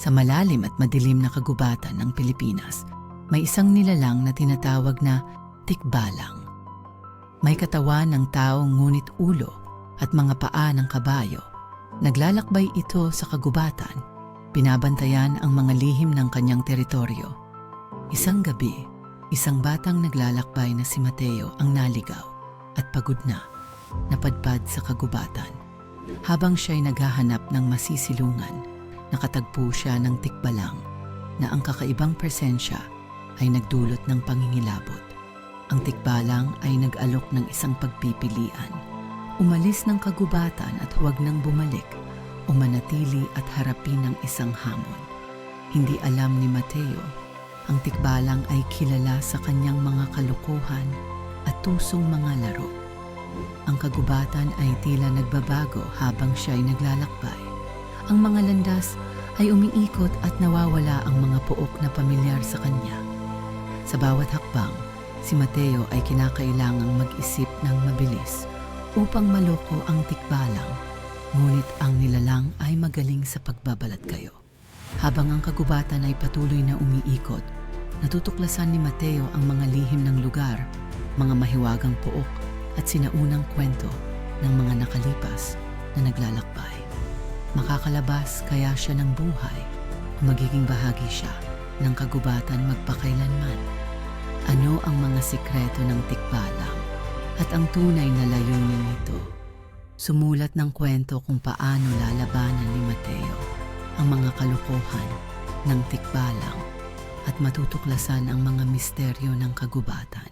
Sa malalim at madilim na kagubatan ng Pilipinas, may isang nilalang na tinatawag na tikbalang. May katawan ng tao ngunit ulo at mga paa ng kabayo. Naglalakbay ito sa kagubatan, binabantayan ang mga lihim ng kanyang teritoryo. Isang gabi, isang batang naglalakbay na si Mateo ang naligaw at pagod na, napadpad sa kagubatan. Habang siya'y naghahanap ng masisilungan, nakatagpo siya ng tikbalang na ang kakaibang presensya ay nagdulot ng pangingilabot. Ang tikbalang ay nag-alok ng isang pagpipilian, umalis ng kagubatan at huwag nang bumalik o manatili at harapin ang isang hamon. Hindi alam ni Mateo, ang tikbalang ay kilala sa kanyang mga kalokohan at tusong mga laro. Ang kagubatan ay tila nagbabago habang siya'y naglalakbay. Ang mga landas ay umiikot at nawawala ang mga puok na pamilyar sa kanya. Sa bawat hakbang, si Mateo ay kinakailangang mag-isip ng mabilis upang maloko ang tikbalang, ngunit ang nilalang ay magaling sa pagbabalat kayo. Habang ang kagubatan ay patuloy na umiikot, natutuklasan ni Mateo ang mga lihim ng lugar, mga mahiwagang puok at sinaunang kwento ng mga nakalipas na naglalakbay. Makakalabas kaya siya ng buhay o magiging bahagi siya ng kagubatan magpakailanman? Ano ang mga sikreto ng tikbalang at ang tunay na layunin nito? Sumulat ng kwento kung paano lalabanan ni Mateo ang mga kalokohan ng tikbalang at matutuklasan ang mga misteryo ng kagubatan.